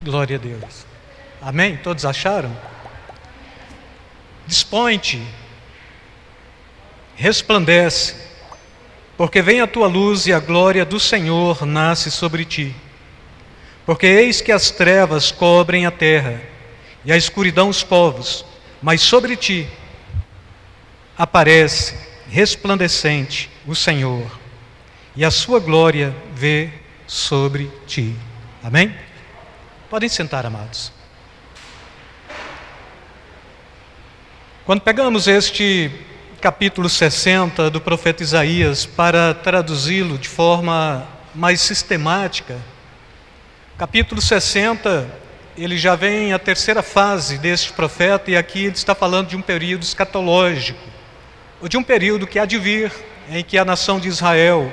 Glória a Deus. Amém? Todos acharam? Dispõe-te, resplandece, porque vem a tua luz e a glória do Senhor nasce sobre ti. Porque eis que as trevas cobrem a terra e a escuridão os povos, mas sobre ti aparece resplandecente o Senhor, e a sua glória vê sobre ti. Amém? Podem sentar, amados. Quando pegamos este capítulo 60 do profeta Isaías para traduzi-lo de forma mais sistemática, capítulo 60, ele já vem a terceira fase deste profeta, e aqui ele está falando de um período escatológico, ou de um período que há de vir, em que a nação de Israel,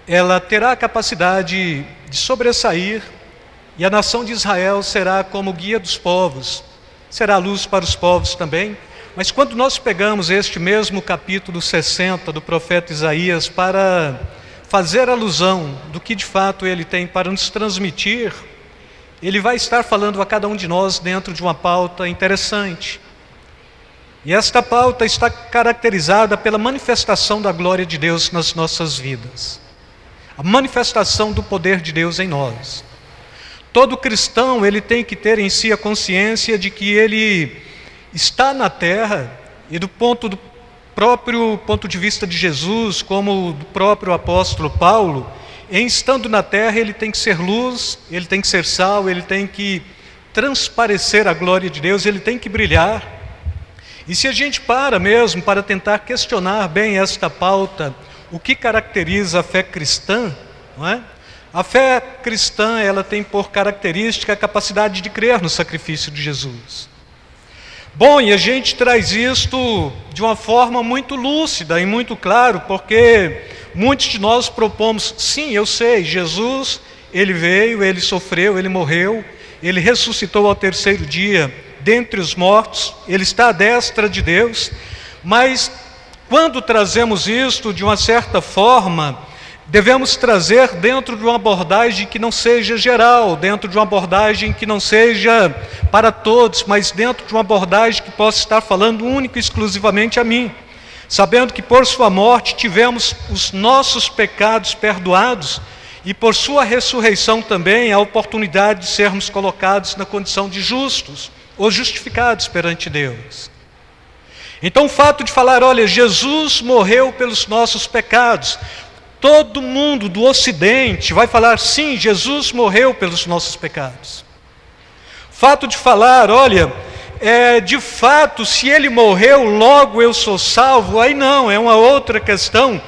ela terá a capacidade de sobressair, e a nação de Israel será como guia dos povos, será luz para os povos também. Mas quando nós pegamos este mesmo capítulo 60 do profeta Isaías para fazer alusão do que de fato ele tem para nos transmitir, ele vai estar falando a cada um de nós dentro de uma pauta interessante. E esta pauta está caracterizada pela manifestação da glória de Deus nas nossas vidas, a manifestação do poder de Deus em nós. Todo cristão, ele tem que ter em si a consciência de que ele está na terra, e do próprio ponto de vista de Jesus, como do próprio apóstolo Paulo, em estando na terra ele tem que ser luz, ele tem que ser sal, ele tem que transparecer a glória de Deus, ele tem que brilhar. E se a gente para mesmo para tentar questionar bem esta pauta, o que caracteriza a fé cristã, não é? A fé cristã, ela tem por característica a capacidade de crer no sacrifício de Jesus. Bom, e a gente traz isto de uma forma muito lúcida e muito claro, porque muitos de nós propomos, sim, eu sei, Jesus, ele veio, ele sofreu, ele morreu, ele ressuscitou ao terceiro dia dentre os mortos, ele está à destra de Deus, mas quando trazemos isto de uma certa forma, devemos trazer dentro de uma abordagem que não seja geral, dentro de uma abordagem que não seja para todos, mas dentro de uma abordagem que possa estar falando único e exclusivamente a mim, sabendo que por sua morte tivemos os nossos pecados perdoados e por sua ressurreição também a oportunidade de sermos colocados na condição de justos ou justificados perante Deus. Então o fato de falar, olha, Jesus morreu pelos nossos pecados, todo mundo do Ocidente vai falar, sim, Jesus morreu pelos nossos pecados. Fato de falar, olha, de fato, se ele morreu, logo eu sou salvo, aí não, é uma outra questão,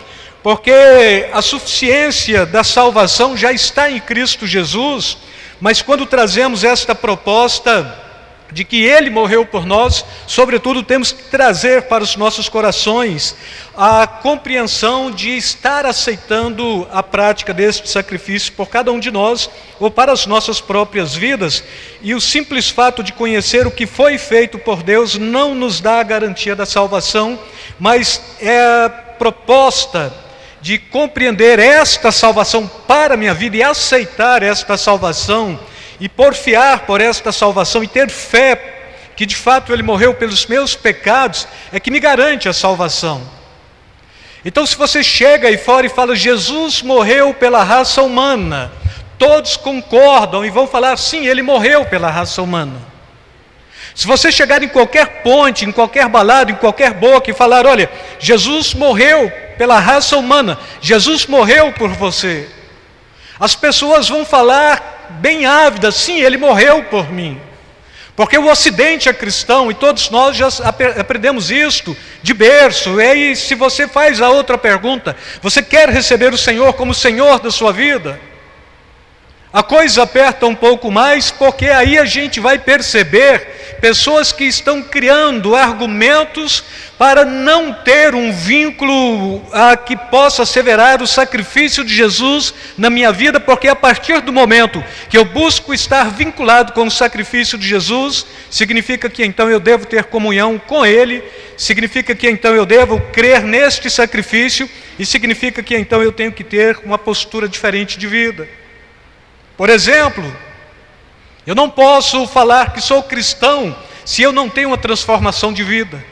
porque a suficiência da salvação já está em Cristo Jesus, mas quando trazemos esta proposta de que ele morreu por nós, sobretudo temos que trazer para os nossos corações a compreensão de estar aceitando a prática deste sacrifício por cada um de nós, ou para as nossas próprias vidas, e o simples fato de conhecer o que foi feito por Deus não nos dá a garantia da salvação, mas é a proposta de compreender esta salvação para a minha vida e aceitar esta salvação, e porfiar por esta salvação e ter fé que de fato ele morreu pelos meus pecados, é que me garante a salvação. Então se você chega aí fora e fala, Jesus morreu pela raça humana, todos concordam e vão falar, sim, ele morreu pela raça humana. Se você chegar em qualquer ponte, em qualquer balada, em qualquer boca e falar, olha, Jesus morreu pela raça humana, Jesus morreu por você, as pessoas vão falar bem ávidas, sim, ele morreu por mim, porque o Ocidente é cristão, e todos nós já aprendemos isto de berço. E aí, se você faz a outra pergunta, você quer receber o Senhor como Senhor da sua vida? A coisa aperta um pouco mais, porque aí a gente vai perceber pessoas que estão criando argumentos para não ter um vínculo que possa asseverar o sacrifício de Jesus na minha vida, porque a partir do momento que eu busco estar vinculado com o sacrifício de Jesus, significa que então eu devo ter comunhão com Ele, significa que então eu devo crer neste sacrifício, e significa que então eu tenho que ter uma postura diferente de vida. Por exemplo, Eu não posso falar que sou cristão se eu não tenho uma transformação de vida.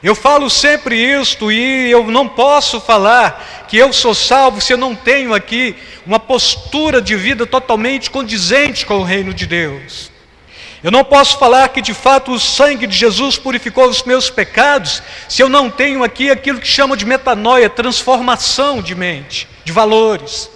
Eu falo sempre isto, e eu não posso falar que eu sou salvo se eu não tenho aqui uma postura de vida totalmente condizente com o reino de Deus. Eu não posso falar que de fato o sangue de Jesus purificou os meus pecados se eu não tenho aqui aquilo que chama de metanoia, transformação de mente, de valores.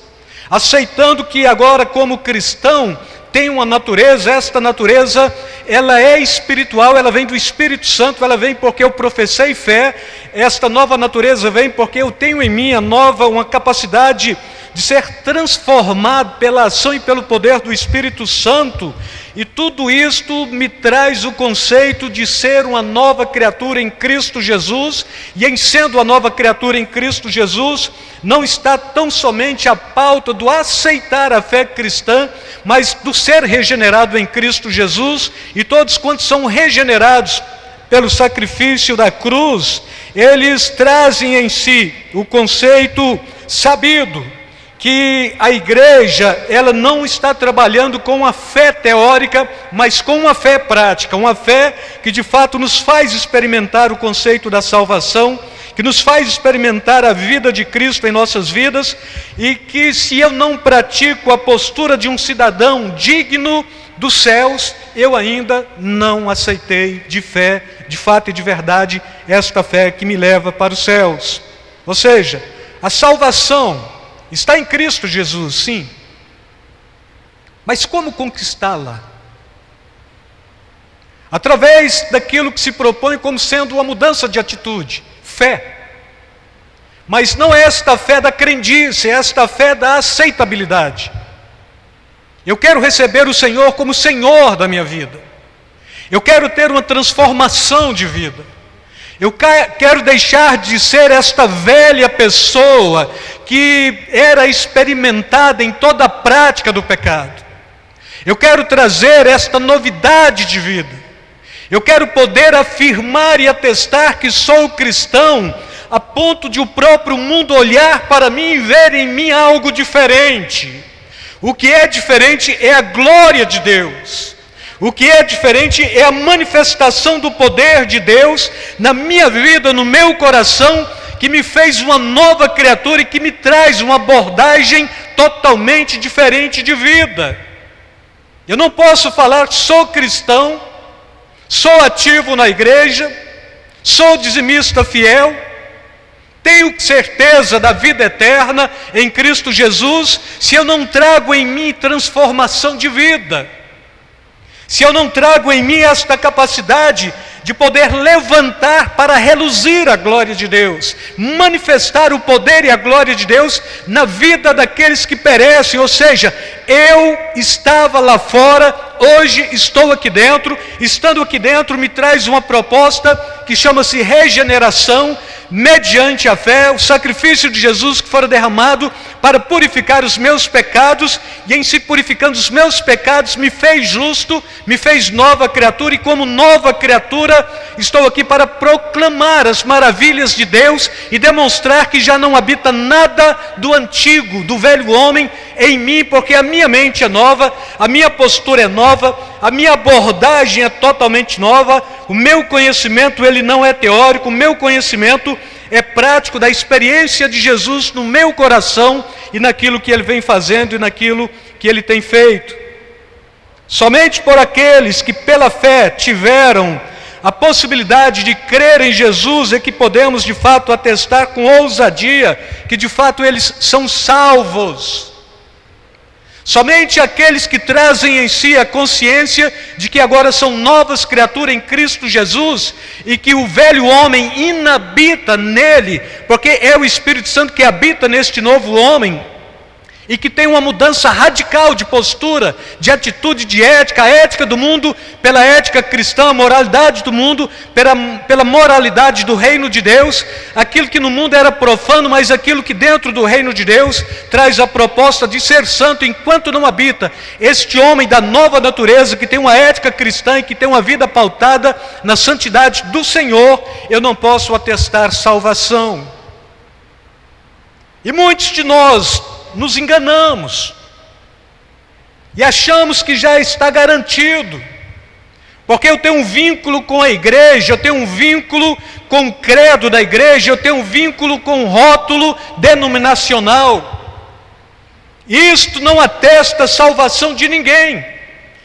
Aceitando que agora, como cristão, tem uma natureza, esta natureza, ela é espiritual, ela vem do Espírito Santo, ela vem porque eu professei fé, esta nova natureza vem porque eu tenho em mim uma capacidade de ser transformado pela ação e pelo poder do Espírito Santo, e tudo isto me traz o conceito de ser uma nova criatura em Cristo Jesus, e em sendo a nova criatura em Cristo Jesus, não está tão somente a pauta do aceitar a fé cristã, mas do ser regenerado em Cristo Jesus, e todos quantos são regenerados pelo sacrifício da cruz, eles trazem em si o conceito sabido, que a igreja, ela não está trabalhando com uma fé teórica, mas com uma fé prática, uma fé que de fato nos faz experimentar o conceito da salvação, que nos faz experimentar a vida de Cristo em nossas vidas, e que se eu não pratico a postura de um cidadão digno dos céus, eu ainda não aceitei de fé, de fato e de verdade, esta fé que me leva para os céus. Ou seja, a salvação está em Cristo Jesus, sim. Mas como conquistá-la? Através daquilo que se propõe como sendo uma mudança de atitude, fé. Mas não é esta fé da crendice, é esta fé da aceitabilidade. Eu quero receber o Senhor como Senhor da minha vida. Eu quero ter uma transformação de vida. Eu quero deixar de ser esta velha pessoa que era experimentada em toda a prática do pecado. Eu quero trazer esta novidade de vida. Eu quero poder afirmar e atestar que sou cristão, a ponto de o próprio mundo olhar para mim e ver em mim algo diferente. O que é diferente é a glória de Deus. O que é diferente é a manifestação do poder de Deus na minha vida, no meu coração, que me fez uma nova criatura e que me traz uma abordagem totalmente diferente de vida. Eu não posso falar que sou cristão, sou ativo na igreja, sou dizimista fiel, tenho certeza da vida eterna em Cristo Jesus, se eu não trago em mim transformação de vida. Se eu não trago em mim esta capacidade de poder levantar para reluzir a glória de Deus, manifestar o poder e a glória de Deus na vida daqueles que perecem, ou seja, eu estava lá fora, hoje estou aqui dentro, estando aqui dentro me traz uma proposta que chama-se regeneração, mediante a fé, o sacrifício de Jesus que fora derramado para purificar os meus pecados, e em se purificando os meus pecados, me fez justo, me fez nova criatura, e como nova criatura, estou aqui para proclamar as maravilhas de Deus, e demonstrar que já não habita nada do antigo, do velho homem em mim, porque a minha mente é nova, a minha postura é nova, a minha abordagem é totalmente nova, o meu conhecimento ele não é teórico, o meu conhecimento é prático da experiência de Jesus no meu coração e naquilo que Ele vem fazendo e naquilo que Ele tem feito. Somente por aqueles que pela fé tiveram a possibilidade de crer em Jesus é que podemos de fato atestar com ousadia que de fato eles são salvos. Somente aqueles que trazem em si a consciência de que agora são novas criaturas em Cristo Jesus e que o velho homem inabita nele, porque é o Espírito Santo que habita neste novo homem, e que tem uma mudança radical de postura, de atitude, de ética, a ética do mundo pela ética cristã, a moralidade do mundo pela moralidade do reino de Deus, aquilo que no mundo era profano, mas aquilo que dentro do reino de Deus traz a proposta de ser santo enquanto não habita este homem da nova natureza, que tem uma ética cristã e que tem uma vida pautada na santidade do Senhor, eu não posso atestar salvação. E muitos de nós nos enganamos. e achamos que já está garantido, porque eu tenho um vínculo com a igreja, eu tenho um vínculo com o credo da igreja, eu tenho um vínculo com o rótulo denominacional. Isto não atesta a salvação de ninguém,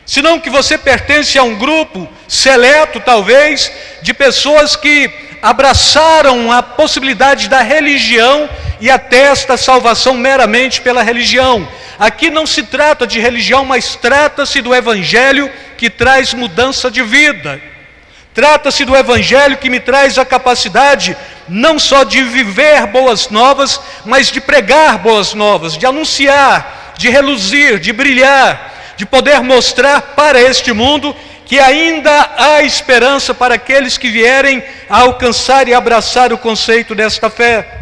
senão que você pertence a um grupo seleto, talvez, de pessoas que abraçaram a possibilidade da religião e atesta a salvação meramente pela religião. Aqui não se trata de religião, mas trata-se do Evangelho que traz mudança de vida. Trata-se do Evangelho que me traz a capacidade não só de viver boas novas, mas de pregar boas novas, de anunciar, de reluzir, de brilhar, de poder mostrar para este mundo que ainda há esperança para aqueles que vierem a alcançar e abraçar o conceito desta fé.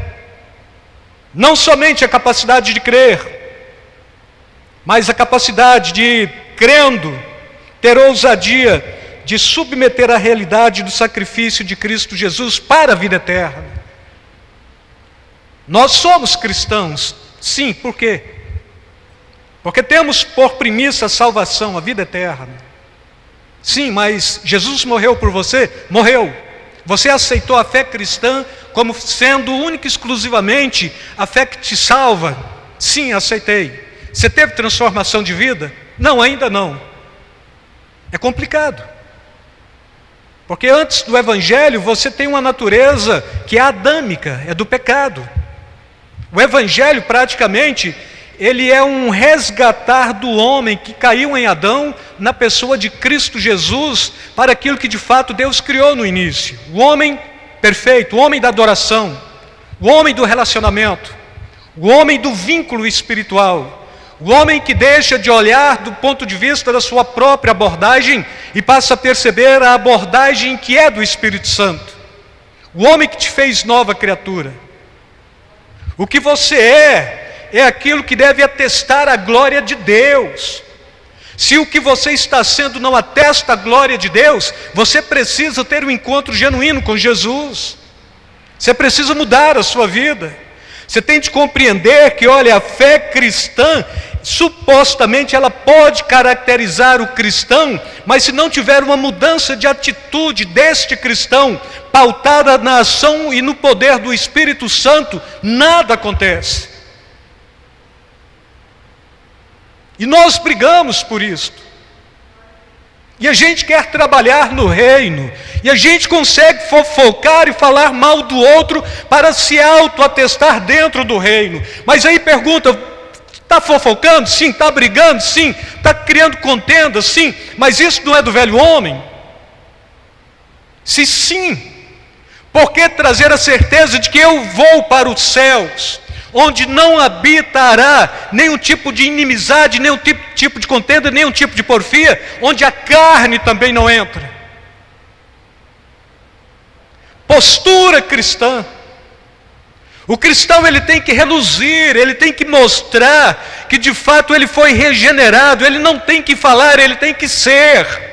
Não somente a capacidade de crer, mas a capacidade de, crendo, ter ousadia de submeter a realidade do sacrifício de Cristo Jesus para a vida eterna. Nós somos cristãos, sim, por quê? Porque temos por premissa a salvação, a vida eterna. Sim, mas Jesus morreu por você? Morreu. Você aceitou a fé cristã como sendo única e exclusivamente a fé que te salva? Sim, aceitei. Você teve transformação de vida? Não, ainda não. É complicado. Porque antes do Evangelho você tem uma natureza que é adâmica, é do pecado. O Evangelho praticamente, ele é um resgatar do homem que caiu em Adão na pessoa de Cristo Jesus para aquilo que de fato Deus criou no início. O homem perfeito, o homem da adoração, o homem do relacionamento, o homem do vínculo espiritual. O homem que deixa de olhar do ponto de vista da sua própria abordagem e passa a perceber a abordagem que é do Espírito Santo. O homem que te fez nova criatura. O que você é aquilo que deve atestar a glória de Deus. Se o que você está sendo não atesta a glória de Deus, você precisa ter um encontro genuíno com Jesus. Você precisa mudar a sua vida. Você tem de compreender que, olha, a fé cristã, supostamente ela pode caracterizar o cristão, mas se não tiver uma mudança de atitude deste cristão, pautada na ação e no poder do Espírito Santo, nada acontece. E nós brigamos por isto. E a gente quer trabalhar no reino, e a gente consegue fofocar e falar mal do outro para se auto-atestar dentro do reino. Mas aí pergunta, está fofocando? Sim. Está brigando? Sim. Está criando contenda? Sim. Mas isso não é do velho homem? Se sim, por que trazer a certeza de que eu vou para os céus, onde não habitará nenhum tipo de inimizade, nenhum tipo de contenda, nenhum tipo de porfia, onde a carne também não entra? Postura cristã. O cristão, ele tem que reluzir, ele tem que mostrar que de fato ele foi regenerado. Ele não tem que falar, ele tem que ser.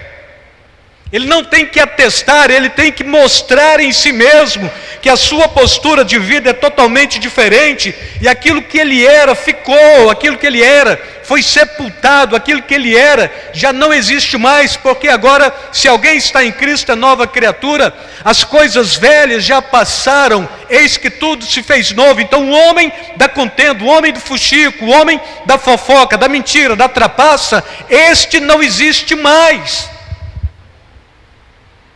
Ele não tem que atestar, ele tem que mostrar em si mesmo que a sua postura de vida é totalmente diferente, e aquilo que ele era ficou, aquilo que ele era foi sepultado, aquilo que ele era já não existe mais, porque agora, se alguém está em Cristo, é nova criatura, as coisas velhas já passaram, eis que tudo se fez novo. Então o homem da contenda, o homem do fuxico, o homem da fofoca, da mentira, da trapaça, este não existe mais.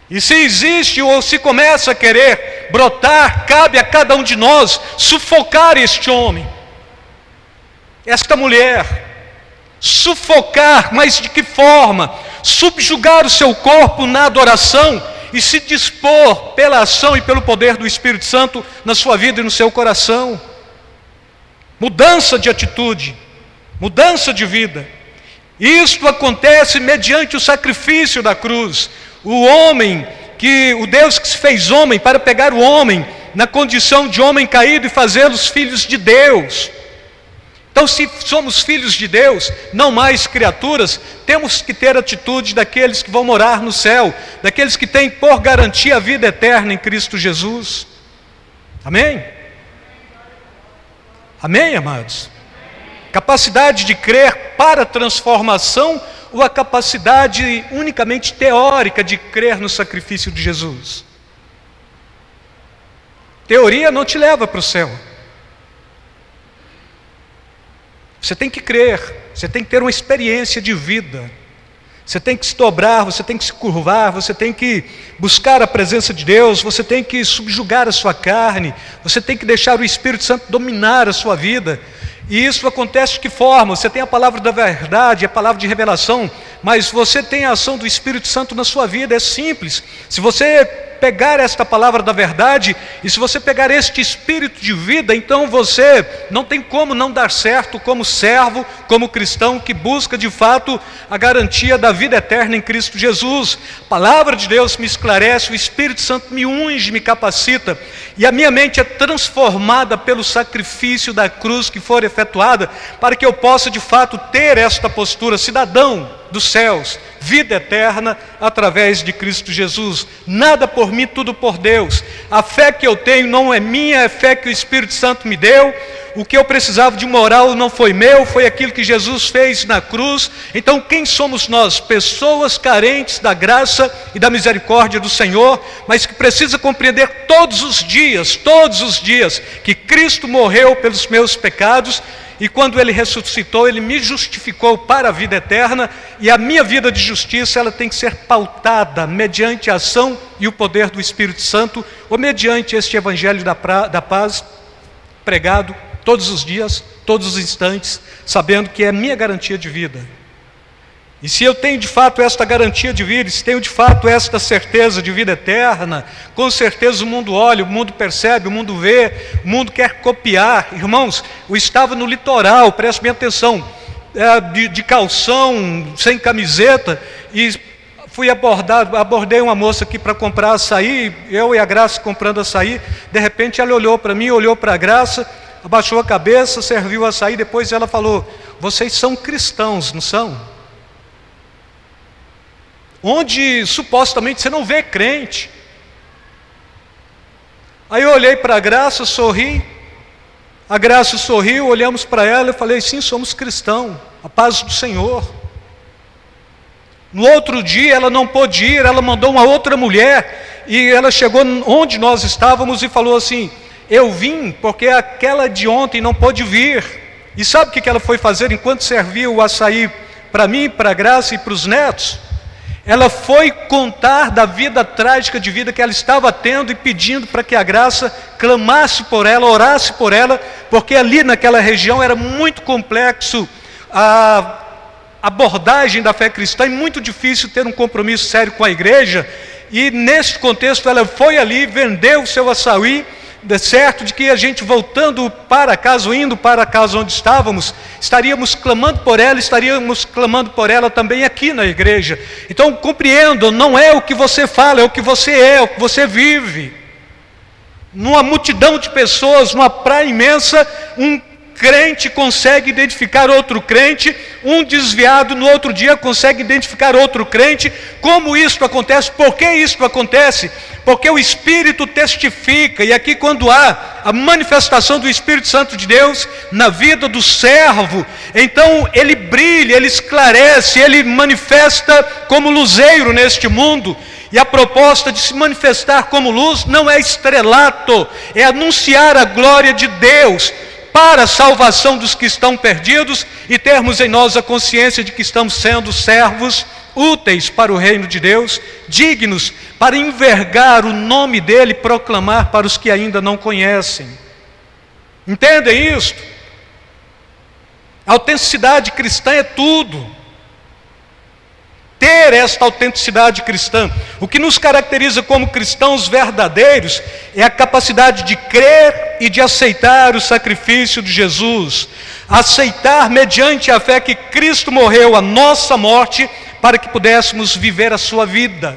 E se existe ou se começa a querer brotar, cabe a cada um de nós sufocar este homem, esta mulher, sufocar, mas de que forma? Subjugar o seu corpo na adoração e se dispor pela ação e pelo poder do Espírito Santo na sua vida e no seu coração. Mudança de atitude, mudança de vida. Isto acontece mediante o sacrifício da cruz. O Deus que se fez homem para pegar o homem na condição de homem caído e fazê-los filhos de Deus. Então, se somos filhos de Deus, não mais criaturas, temos que ter a atitude daqueles que vão morar no céu, daqueles que têm por garantia a vida eterna em Cristo Jesus. Amém? Amém, amados? Capacidade de crer para a transformação ou a capacidade unicamente teórica de crer no sacrifício de Jesus? Teoria não te leva para o céu. Você tem que crer, você tem que ter uma experiência de vida. Você tem que se dobrar, você tem que se curvar, você tem que buscar a presença de Deus, você tem que subjugar a sua carne, você tem que deixar o Espírito Santo dominar a sua vida. E isso acontece de que forma? Você tem a palavra da verdade, a palavra de revelação, mas você tem a ação do Espírito Santo na sua vida. É simples. Se você pegar esta palavra da verdade, e se você pegar este espírito de vida, então você não tem como não dar certo como servo, como cristão que busca de fato a garantia da vida eterna em Cristo Jesus. A palavra de Deus me esclarece, o Espírito Santo me unge, me capacita, e a minha mente é transformada pelo sacrifício da cruz que for efetuada, para que eu possa de fato ter esta postura, cidadão dos céus, vida eterna através de Cristo Jesus. Nada por mim, tudo por Deus. A fé que eu tenho não é minha, é fé que o Espírito Santo me deu. O que eu precisava de moral não foi meu, foi aquilo que Jesus fez na cruz. Então quem somos nós? Pessoas carentes da graça e da misericórdia do Senhor, mas que precisa compreender todos os dias, que Cristo morreu pelos meus pecados, e quando Ele ressuscitou, Ele me justificou para a vida eterna, e a minha vida de justiça, ela tem que ser pautada mediante a ação e o poder do Espírito Santo, ou mediante este Evangelho da paz, pregado todos os dias, todos os instantes, sabendo que é minha garantia de vida. E se eu tenho de fato esta garantia de vida, se tenho de fato esta certeza de vida eterna, com certeza o mundo olha, o mundo percebe, o mundo vê, o mundo quer copiar. Irmãos, eu estava no litoral, preste bem atenção, de calção, sem camiseta, e abordei uma moça aqui para comprar açaí, eu e a Graça comprando açaí. De repente ela olhou para mim, olhou para a Graça, abaixou a cabeça, serviu o açaí, depois ela falou: vocês são cristãos, não são? Onde supostamente você não vê crente. Aí eu olhei para a Graça, sorri, a Graça sorriu, olhamos para ela e falei: sim, somos cristãos, a paz do Senhor. No outro dia ela não pôde ir, ela mandou uma outra mulher, e ela chegou onde nós estávamos e falou assim: eu vim porque aquela de ontem não pôde vir. E sabe o que ela foi fazer enquanto servia o açaí para mim, para a Graça e para os netos? Ela foi contar da vida trágica de vida que ela estava tendo e pedindo para que a Graça clamasse por ela, orasse por ela, porque ali naquela região era muito complexo a abordagem da fé cristã e muito difícil ter um compromisso sério com a igreja. E nesse contexto ela foi ali, vendeu o seu açaí, de certo de que a gente voltando para casa, ou indo para a casa onde estávamos, estaríamos clamando por ela também aqui na igreja. Então compreendam, não é o que você fala, é o que você é, o que você vive. Numa multidão de pessoas, numa praia imensa, um crente consegue identificar outro crente, um desviado no outro dia consegue identificar outro crente. Como isso acontece? Por que isso acontece? Porque o Espírito testifica, e aqui quando há a manifestação do Espírito Santo de Deus na vida do servo, então ele brilha, ele esclarece, ele manifesta como luzeiro neste mundo. E a proposta de se manifestar como luz não é estrelato, é anunciar a glória de Deus para a salvação dos que estão perdidos e termos em nós a consciência de que estamos sendo servos úteis para o reino de Deus, dignos para envergar o nome dele e proclamar para os que ainda não conhecem. Entendem isto? A autenticidade cristã é tudo. Ter esta autenticidade cristã, o que nos caracteriza como cristãos verdadeiros, é a capacidade de crer e de aceitar o sacrifício de Jesus, aceitar mediante a fé que Cristo morreu a nossa morte, para que pudéssemos viver a sua vida.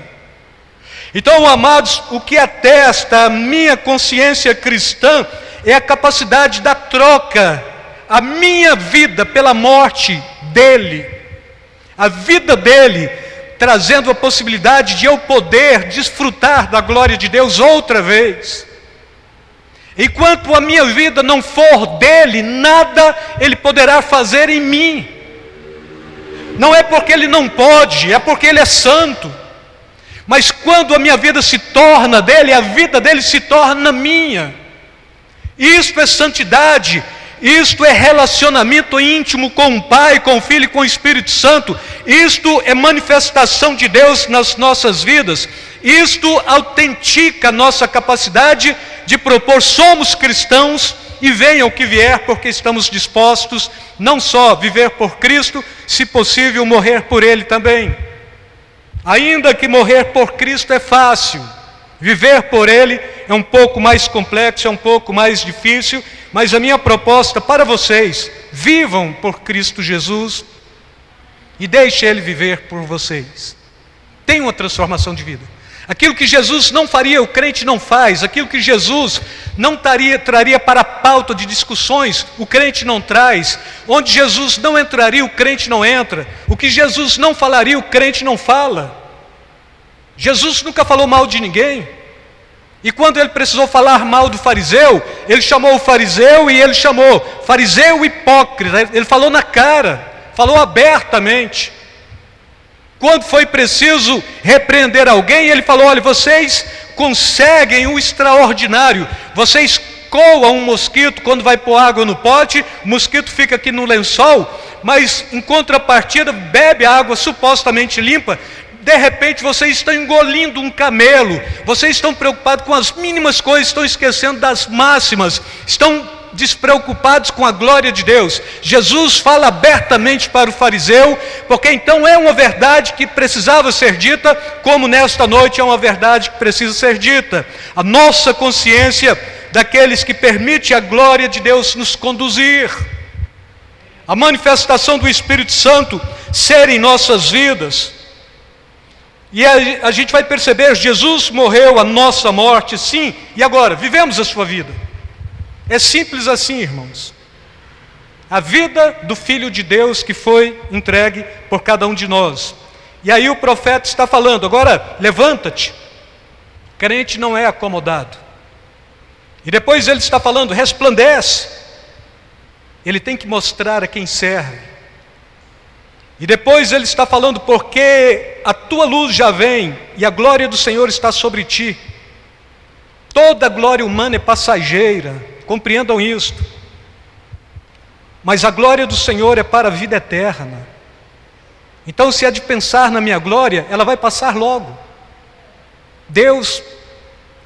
Então, amados, o que atesta a minha consciência cristã, é a capacidade da troca, a minha vida pela morte dele, a vida dele, trazendo a possibilidade de eu poder desfrutar da glória de Deus outra vez. Enquanto a minha vida não for dele, nada ele poderá fazer em mim. Não é porque ele não pode, é porque ele é santo. Mas quando a minha vida se torna dele, a vida dele se torna minha. Isto é santidade. Isto é relacionamento íntimo com o Pai, com o Filho e com o Espírito Santo. Isto é manifestação de Deus nas nossas vidas. Isto autentica a nossa capacidade de propor: somos cristãos e venha o que vier, porque estamos dispostos não só viver por Cristo, se possível morrer por Ele também. Ainda que morrer por Cristo é fácil, viver por Ele é um pouco mais complexo, é um pouco mais difícil, mas a minha proposta para vocês: vivam por Cristo Jesus e deixe Ele viver por vocês. Tenham uma transformação de vida. Aquilo que Jesus não faria, o crente não faz. Aquilo que Jesus não traria para a pauta de discussões, o crente não traz. Onde Jesus não entraria, o crente não entra. O que Jesus não falaria, o crente não fala. Jesus nunca falou mal de ninguém. E quando ele precisou falar mal do fariseu, ele chamou o fariseu e ele chamou fariseu hipócrita. Ele falou na cara, falou abertamente. Quando foi preciso repreender alguém, ele falou: olha, vocês conseguem o extraordinário. Vocês coam um mosquito quando vai pôr água no pote, o mosquito fica aqui no lençol, mas em contrapartida bebe a água supostamente limpa. De repente vocês estão engolindo um camelo. Vocês estão preocupados com as mínimas coisas, estão esquecendo das máximas, estão despreocupados com a glória de Deus. Jesus fala abertamente para o fariseu, porque então é uma verdade que precisava ser dita, como nesta noite é uma verdade que precisa ser dita. A nossa consciência daqueles que permite a glória de Deus nos conduzir, a manifestação do Espírito Santo ser em nossas vidas. E a gente vai perceber: Jesus morreu a nossa morte, sim, e agora vivemos a sua vida. É simples assim, irmãos. A vida do Filho de Deus que foi entregue por cada um de nós. E aí o profeta está falando: agora levanta-te. Crente não é acomodado. E depois ele está falando: resplandece. Ele tem que mostrar a quem serve. E depois ele está falando: porque a tua luz já vem e a glória do Senhor está sobre ti. Toda glória humana é passageira. Compreendam isto. Mas a glória do Senhor é para a vida eterna. Então, se é de pensar na minha glória, ela vai passar logo. Deus,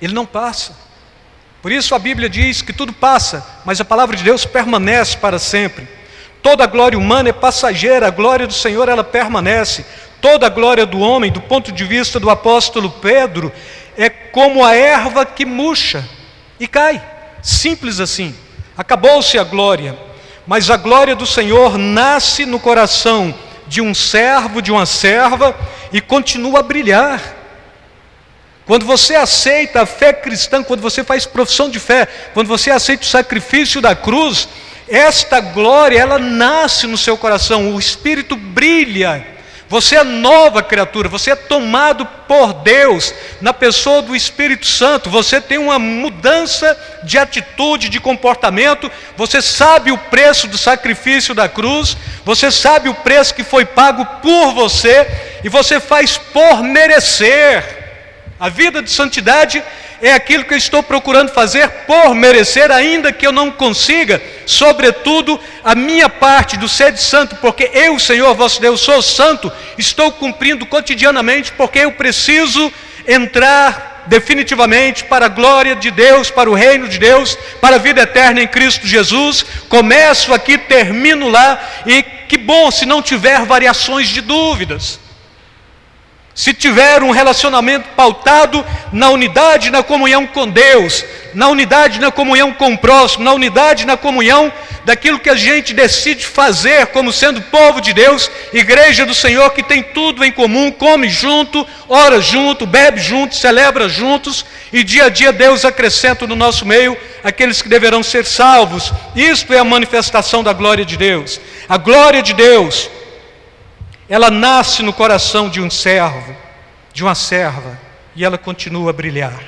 Ele não passa. Por isso a Bíblia diz que tudo passa, mas a palavra de Deus permanece para sempre. Toda a glória humana é passageira, a glória do Senhor ela permanece. Toda a glória do homem, do ponto de vista do apóstolo Pedro, é como a erva que murcha e cai. Simples assim. Acabou-se a glória, mas a glória do Senhor nasce no coração de um servo, de uma serva, e continua a brilhar. Quando você aceita a fé cristã, quando você faz profissão de fé, quando você aceita o sacrifício da cruz, esta glória, ela nasce no seu coração, o Espírito brilha. Você é nova criatura, você é tomado por Deus, na pessoa do Espírito Santo. Você tem uma mudança de atitude, de comportamento. Você sabe o preço do sacrifício da cruz, você sabe o preço que foi pago por você, e você faz por merecer. A vida de santidade é aquilo que eu estou procurando fazer por merecer, ainda que eu não consiga, sobretudo a minha parte do ser de santo, porque eu, Senhor vosso Deus, sou santo, estou cumprindo cotidianamente, porque eu preciso entrar definitivamente para a glória de Deus, para o reino de Deus, para a vida eterna em Cristo Jesus. Começo aqui, termino lá, e que bom se não tiver variações de dúvidas. Se tiver um relacionamento pautado na unidade, na comunhão com Deus, na unidade, na comunhão com o próximo, na unidade, na comunhão daquilo que a gente decide fazer como sendo povo de Deus, igreja do Senhor que tem tudo em comum, come junto, ora junto, bebe junto, celebra juntos, e dia a dia Deus acrescenta no nosso meio aqueles que deverão ser salvos. Isto é a manifestação da glória de Deus. A glória de Deus, ela nasce no coração de um servo, de uma serva, e ela continua a brilhar.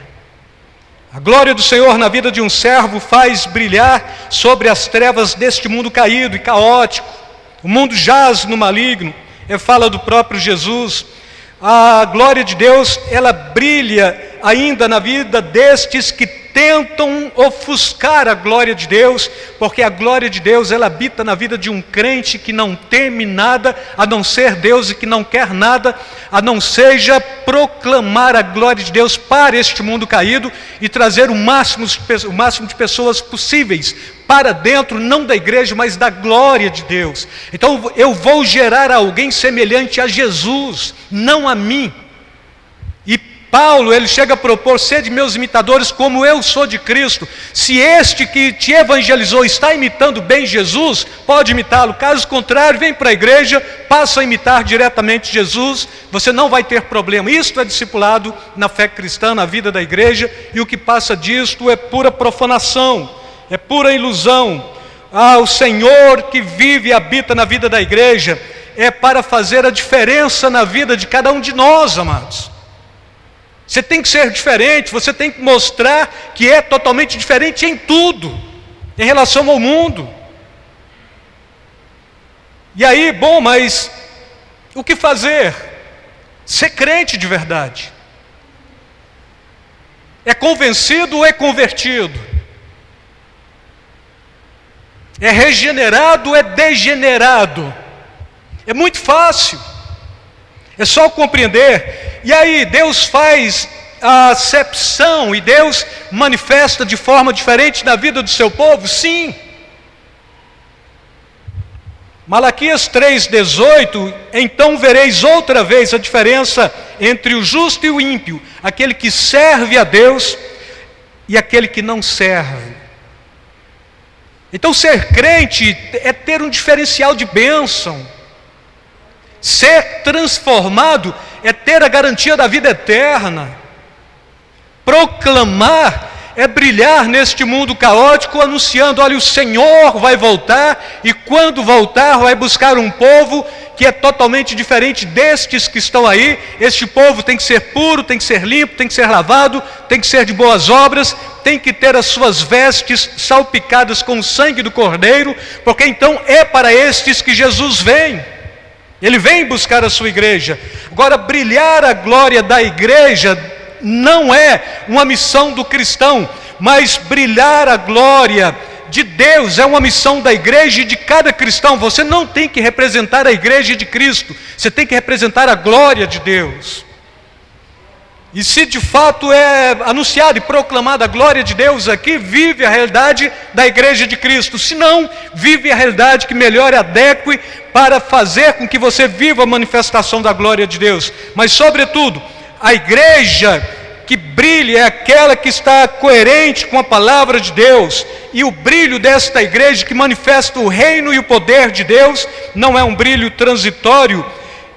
A glória do Senhor na vida de um servo faz brilhar sobre as trevas deste mundo caído e caótico. O mundo jaz no maligno. fala do próprio Jesus. A glória de Deus, ela brilha ainda na vida destes que tentam ofuscar a glória de Deus, porque a glória de Deus, ela habita na vida de um crente que não teme nada a não ser Deus e que não quer nada a não seja proclamar a glória de Deus para este mundo caído e trazer o máximo de pessoas possíveis para dentro, não da igreja, mas da glória de Deus. Então eu vou gerar alguém semelhante a Jesus, não a mim. E Paulo, ele chega a propor: sede meus imitadores como eu sou de Cristo. Se este que te evangelizou está imitando bem Jesus, pode imitá-lo. Caso contrário, vem para a igreja, passa a imitar diretamente Jesus, você não vai ter problema. Isto é discipulado na fé cristã, na vida da igreja, e o que passa disto é pura profanação, é pura ilusão. O Senhor que vive e habita na vida da igreja é para fazer a diferença na vida de cada um de nós, amados. Você tem que ser diferente, você tem que mostrar que é totalmente diferente em tudo, em relação ao mundo. E aí, bom, mas o que fazer? Ser crente de verdade. É convencido ou é convertido? É regenerado ou é degenerado? É muito fácil. É só compreender. E aí Deus faz a acepção e Deus manifesta de forma diferente na vida do seu povo? Sim. Malaquias 3,18: então vereis outra vez a diferença entre o justo e o ímpio, aquele que serve a Deus e aquele que não serve. Então ser crente é ter um diferencial de bênção. Ser transformado é ter a garantia da vida eterna. Proclamar é brilhar neste mundo caótico, anunciando: olha, o Senhor vai voltar, e quando voltar vai buscar um povo que é totalmente diferente destes que estão aí. Este povo tem que ser puro, tem que ser limpo, tem que ser lavado, tem que ser de boas obras, tem que ter as suas vestes salpicadas com o sangue do Cordeiro, porque então é para estes que Jesus vem. Ele vem buscar a sua igreja. Agora, brilhar a glória da igreja não é uma missão do cristão, mas brilhar a glória de Deus é uma missão da igreja e de cada cristão. Você não tem que representar a igreja de Cristo, você tem que representar a glória de Deus. E se de fato é anunciada e proclamada a glória de Deus aqui, vive a realidade da igreja de Cristo. Se não, vive a realidade que melhor adeque para fazer com que você viva a manifestação da glória de Deus. Mas sobretudo, a igreja que brilha é aquela que está coerente com a palavra de Deus. E o brilho desta igreja que manifesta o reino e o poder de Deus não é um brilho transitório,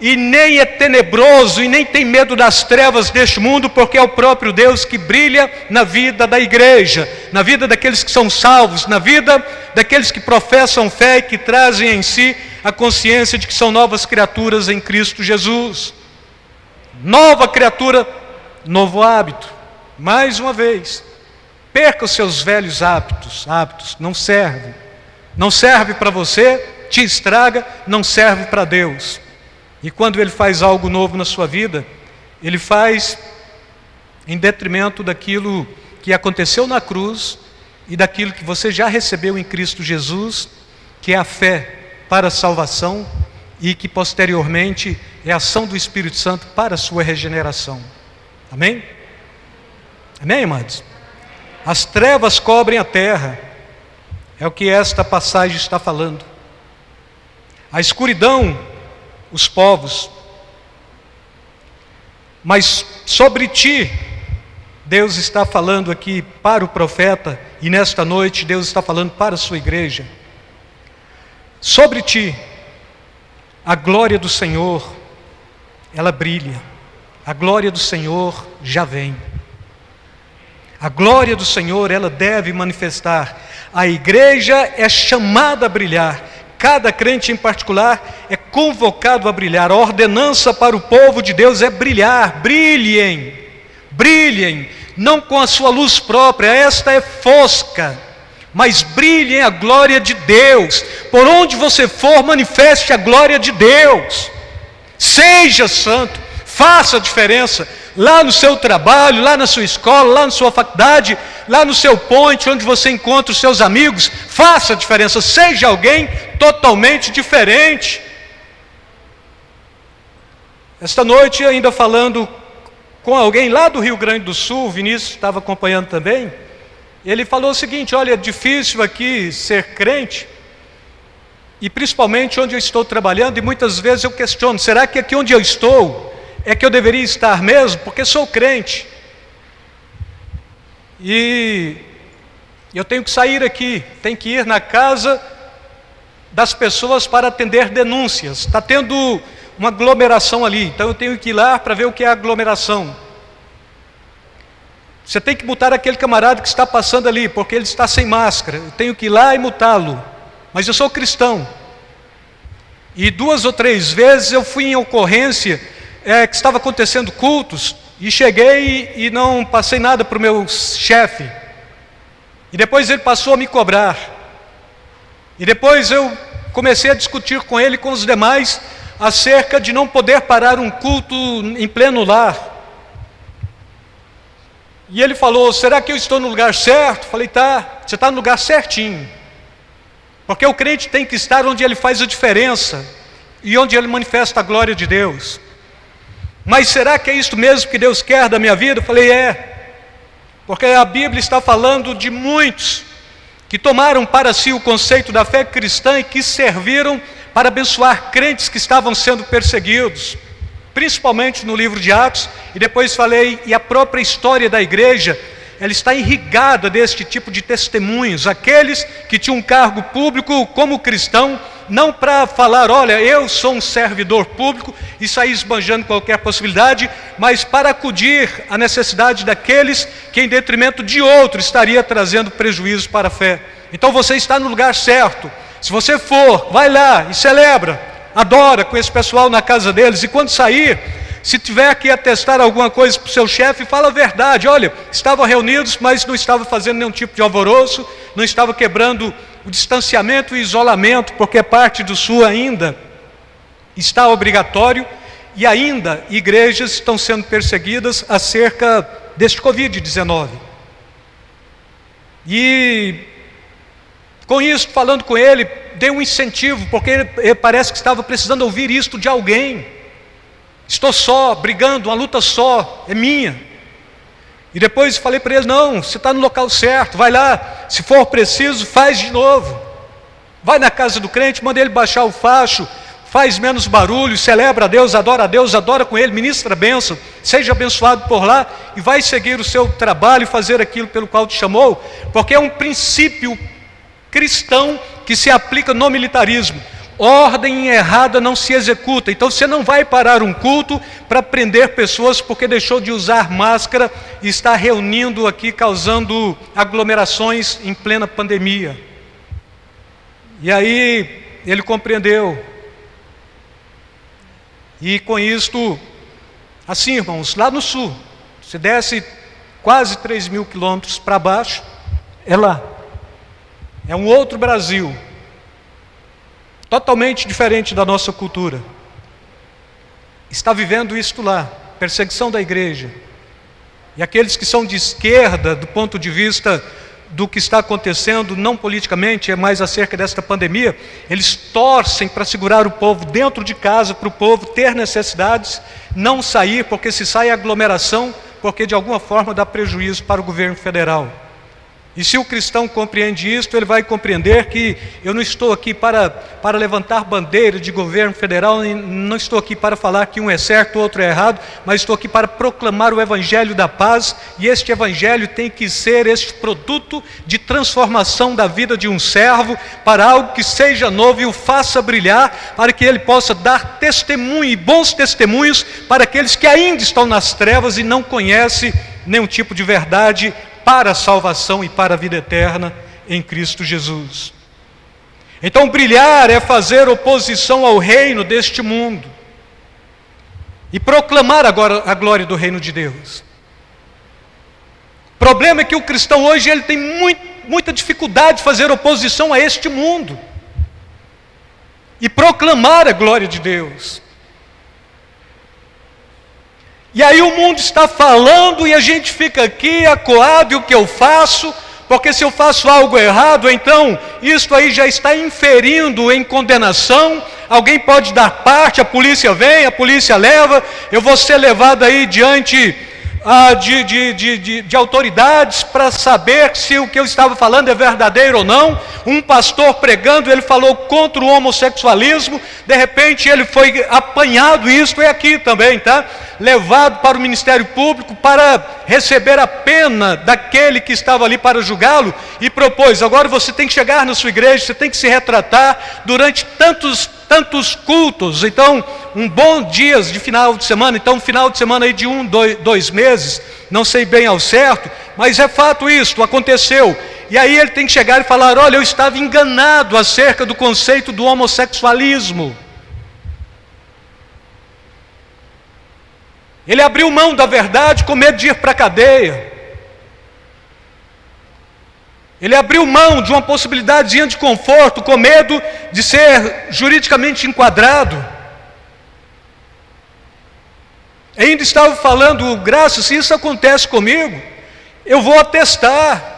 e nem é tenebroso, e nem tem medo das trevas deste mundo, porque é o próprio Deus que brilha na vida da igreja, na vida daqueles que são salvos, na vida daqueles que professam fé e que trazem em si a consciência de que são novas criaturas em Cristo Jesus. Nova criatura, novo hábito. Mais uma vez, perca os seus velhos hábitos, não serve para você, te estraga, não serve para Deus. E quando Ele faz algo novo na sua vida, Ele faz em detrimento daquilo que aconteceu na cruz e daquilo que você já recebeu em Cristo Jesus, que é a fé para a salvação e que posteriormente é a ação do Espírito Santo para a sua regeneração. Amém? Amém, amados? As trevas cobrem a terra, é o que esta passagem está falando. A escuridão, os povos, mas sobre ti, Deus está falando aqui para o profeta, e nesta noite Deus está falando para a sua igreja. Sobre ti, a glória do Senhor, ela brilha, a glória do Senhor já vem. A glória do Senhor, ela deve manifestar. A igreja é chamada a brilhar. Cada crente em particular é convocado a brilhar. A ordenança para o povo de Deus é brilhar. Brilhem, brilhem, não com a sua luz própria, esta é fosca, mas brilhem a glória de Deus. Por onde você for, manifeste a glória de Deus. Seja santo, faça a diferença lá no seu trabalho, lá na sua escola, lá na sua faculdade, lá no seu ponte, onde você encontra os seus amigos. Faça a diferença, seja alguém totalmente diferente. Esta noite, ainda falando com alguém lá do Rio Grande do Sul, o Vinícius estava acompanhando também, ele falou o seguinte: olha, é difícil aqui ser crente, e principalmente onde eu estou trabalhando, e muitas vezes eu questiono, será que aqui onde eu estou é que eu deveria estar mesmo? Porque sou crente, e eu tenho que sair aqui, tenho que ir na casa das pessoas para atender denúncias. Está tendo uma aglomeração ali, então eu tenho que ir lá para ver o que é aglomeração. Você tem que multar aquele camarada que está passando ali, porque ele está sem máscara. Eu tenho que ir lá e multá-lo. Mas eu sou cristão. E 2 ou 3 vezes eu fui em ocorrência que estava acontecendo cultos, e cheguei e não passei nada para o meu chefe. E depois ele passou a me cobrar. E depois eu comecei a discutir com ele e com os demais acerca de não poder parar um culto em pleno lar. E ele falou: será que eu estou no lugar certo? Falei: tá, você está no lugar certinho. Porque o crente tem que estar onde ele faz a diferença e onde ele manifesta a glória de Deus. Mas será que é isso mesmo que Deus quer da minha vida? Eu falei: é. Porque a Bíblia está falando de muitos que tomaram para si o conceito da fé cristã e que serviram para abençoar crentes que estavam sendo perseguidos, principalmente no livro de Atos. E depois falei, e a própria história da igreja, ela está irrigada deste tipo de testemunhos, aqueles que tinham um cargo público como cristão, não para falar, olha, eu sou um servidor público, e sair esbanjando qualquer possibilidade, mas para acudir à necessidade daqueles que em detrimento de outros estaria trazendo prejuízo para a fé. Então você está no lugar certo. Se você for, vai lá e celebra, adora com esse pessoal na casa deles, e quando sair, se tiver que atestar alguma coisa para o seu chefe, fala a verdade. Olha, estavam reunidos, mas não estava fazendo nenhum tipo de alvoroço, não estava quebrando o distanciamento e isolamento, porque parte do Sul ainda está obrigatório, e ainda igrejas estão sendo perseguidas acerca deste Covid-19. E com isso, falando com ele, dei um incentivo, porque ele parece que estava precisando ouvir isto de alguém. Estou só, brigando, uma luta só, é minha. E depois falei para ele: não, você está no local certo, vai lá, se for preciso, faz de novo. Vai na casa do crente, manda ele baixar o facho, faz menos barulho, celebra a Deus, adora com ele, ministra a bênção, seja abençoado por lá, e vai seguir o seu trabalho e fazer aquilo pelo qual te chamou, porque é um princípio cristão que se aplica no militarismo. Ordem errada não se executa. Então você não vai parar um culto para prender pessoas porque deixou de usar máscara e está reunindo aqui, causando aglomerações em plena pandemia. E aí ele compreendeu. E com isto, assim, irmãos, lá no sul, se desce quase 3.000 quilômetros para baixo, é lá. É um outro Brasil, totalmente diferente da nossa cultura. Está vivendo isto lá, perseguição da igreja. E aqueles que são de esquerda, do ponto de vista do que está acontecendo, não politicamente, é mais acerca desta pandemia, eles torcem para segurar o povo dentro de casa, para o povo ter necessidades, não sair, porque se sai aglomeração, porque de alguma forma dá prejuízo para o governo federal. E se o cristão compreende isto, ele vai compreender que eu não estou aqui para levantar bandeira de governo federal, não estou aqui para falar que um é certo, o outro é errado, mas estou aqui para proclamar o evangelho da paz, e este evangelho tem que ser este produto de transformação da vida de um servo para algo que seja novo e o faça brilhar, para que ele possa dar testemunho e bons testemunhos para aqueles que ainda estão nas trevas e não conhecem nenhum tipo de verdade para a salvação e para a vida eterna em Cristo Jesus. Então brilhar é fazer oposição ao reino deste mundo e proclamar agora a glória do reino de Deus. O problema é que o cristão hoje ele tem muita dificuldade de fazer oposição a este mundo e proclamar a glória de Deus. E aí o mundo está falando e a gente fica aqui acuado, e o que eu faço? Porque se eu faço algo errado, então isso aí já está inferindo em condenação. Alguém pode dar parte, a polícia vem, a polícia leva, eu vou ser levado aí diante de autoridades para saber se o que eu estava falando é verdadeiro ou não. Um pastor pregando, ele falou contra o homossexualismo, de repente ele foi apanhado, isso é aqui também, tá? Levado para o Ministério Público para receber a pena daquele que estava ali para julgá-lo, e propôs: agora você tem que chegar na sua igreja, você tem que se retratar durante tantos cultos. Então, um bom dias de final de semana, então um final de semana aí de 2 meses, não sei bem ao certo, mas é fato isso, aconteceu. E aí ele tem que chegar e falar: olha, eu estava enganado acerca do conceito do homossexualismo. Ele abriu mão da verdade com medo de ir para a cadeia. Ele abriu mão de uma possibilidadezinha de conforto com medo de ser juridicamente enquadrado. Ainda estava falando: Graça, se isso acontece comigo, eu vou atestar.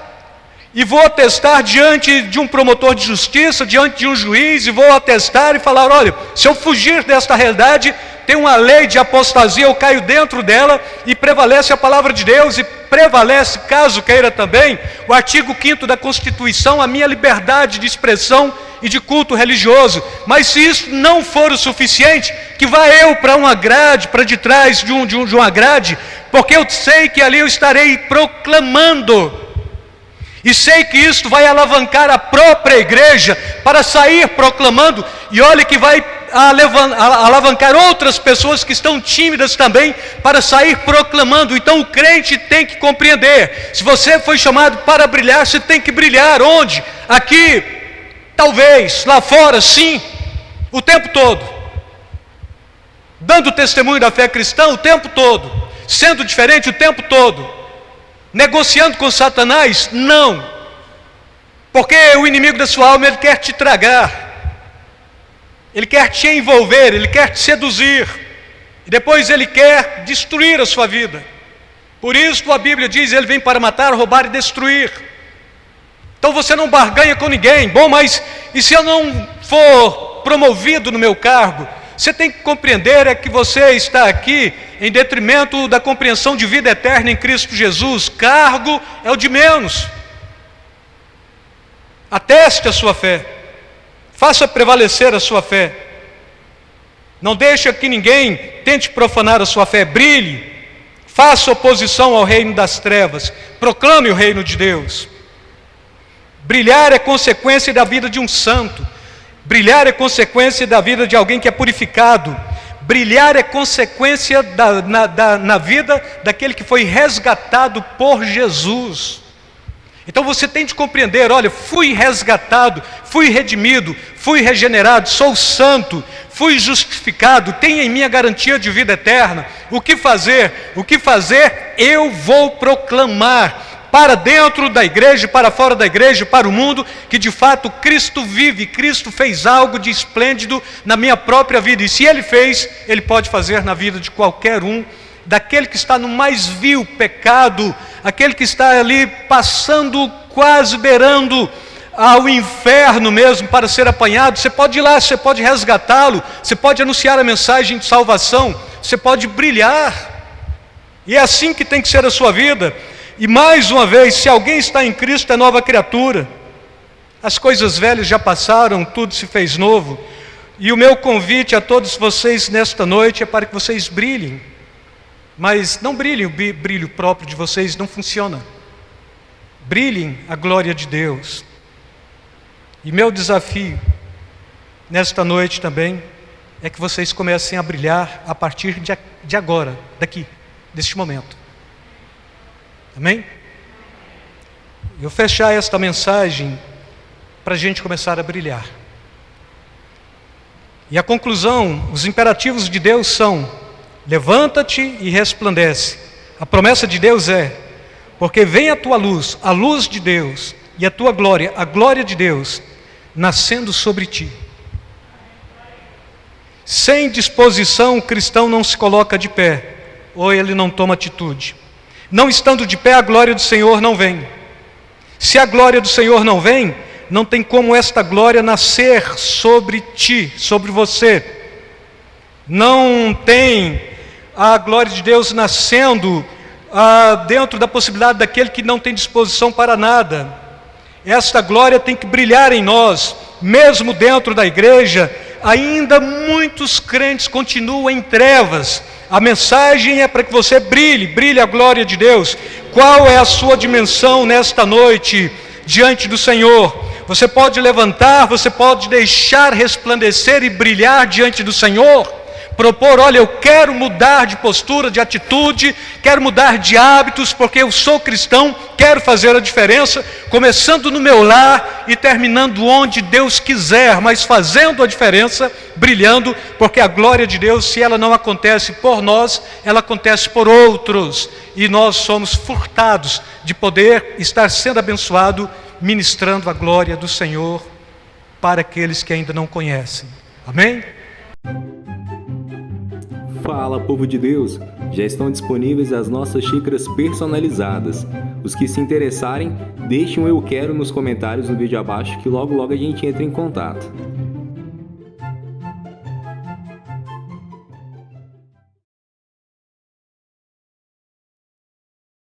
E vou atestar diante de um promotor de justiça, diante de um juiz, e vou atestar e falar: olha, se eu fugir desta realidade, tem uma lei de apostasia, eu caio dentro dela, e prevalece a palavra de Deus, e prevalece, caso queira também, o artigo 5º da Constituição, a minha liberdade de expressão e de culto religioso. Mas se isso não for o suficiente, que vá eu para uma grade, para de trás de uma grade, porque eu sei que ali eu estarei proclamando, e sei que isso vai alavancar a própria igreja para sair proclamando, e olha que vai alavancar outras pessoas que estão tímidas também para sair proclamando. Então o crente tem que compreender: se você foi chamado para brilhar, você tem que brilhar. Onde? Aqui, talvez, lá fora, sim, o tempo todo, dando testemunho da fé cristã o tempo todo, sendo diferente o tempo todo. Negociando com Satanás? Não, porque o inimigo da sua alma, ele quer te tragar, ele quer te envolver, ele quer te seduzir, e depois ele quer destruir a sua vida. Por isso a Bíblia diz: ele vem para matar, roubar e destruir. Então você não barganha com ninguém. Bom, mas e se eu não for promovido no meu cargo? Você tem que compreender é que você está aqui em detrimento da compreensão de vida eterna em Cristo Jesus. Cargo é o de menos. Ateste a sua fé, faça prevalecer a sua fé. Não deixe que ninguém tente profanar a sua fé. Brilhe, faça oposição ao reino das trevas, proclame o reino de Deus. Brilhar é consequência da vida de um santo. Brilhar é consequência da vida de alguém que é purificado. Brilhar é consequência na vida daquele que foi resgatado por Jesus. Então você tem de compreender: olha, fui resgatado, fui redimido, fui regenerado, sou santo, fui justificado, tenho em mim a garantia de vida eterna. O que fazer? O que fazer? Eu vou proclamar para dentro da igreja, para fora da igreja, para o mundo, que de fato Cristo vive, Cristo fez algo de esplêndido na minha própria vida, e se Ele fez, Ele pode fazer na vida de qualquer um, daquele que está no mais vil pecado, aquele que está ali passando, quase beirando ao inferno mesmo para ser apanhado. Você pode ir lá, você pode resgatá-lo, você pode anunciar a mensagem de salvação, você pode brilhar, e é assim que tem que ser a sua vida. E mais uma vez, se alguém está em Cristo, é nova criatura. As coisas velhas já passaram, tudo se fez novo. E o meu convite a todos vocês nesta noite é para que vocês brilhem. Mas não brilhem o brilho próprio de vocês, não funciona. Brilhem a glória de Deus. E meu desafio nesta noite também é que vocês comecem a brilhar a partir de agora, daqui, deste momento. Amém? Eu fechar esta mensagem para a gente começar a brilhar. E a conclusão, os imperativos de Deus são: levanta-te e resplandece. A promessa de Deus é: porque vem a tua luz, a luz de Deus, e a tua glória, a glória de Deus, nascendo sobre ti. Sem disposição, o cristão não se coloca de pé. ou ele não toma atitude. Não estando de pé, a glória do Senhor não vem. Se a glória do Senhor não vem, não tem como esta glória nascer sobre ti, sobre você. Não tem a glória de Deus nascendo dentro da possibilidade daquele que não tem disposição para nada. Esta glória tem que brilhar em nós, mesmo dentro da igreja. Ainda muitos crentes continuam em trevas. A mensagem é para que você brilhe a glória de Deus. Qual é a sua dimensão nesta noite diante do Senhor? Você pode levantar, você pode deixar resplandecer e brilhar diante do Senhor? Propor, olha, eu quero mudar de postura, de atitude, quero mudar de hábitos, porque eu sou cristão, quero fazer a diferença, começando no meu lar e terminando onde Deus quiser, mas fazendo a diferença, brilhando, porque a glória de Deus, se ela não acontece por nós, ela acontece por outros, e nós somos furtados de poder estar sendo abençoado, ministrando a glória do Senhor para aqueles que ainda não conhecem. Amém? Fala, povo de Deus! Já estão disponíveis as nossas xícaras personalizadas. Os que se interessarem, deixem um eu quero nos comentários no vídeo abaixo que logo a gente entra em contato.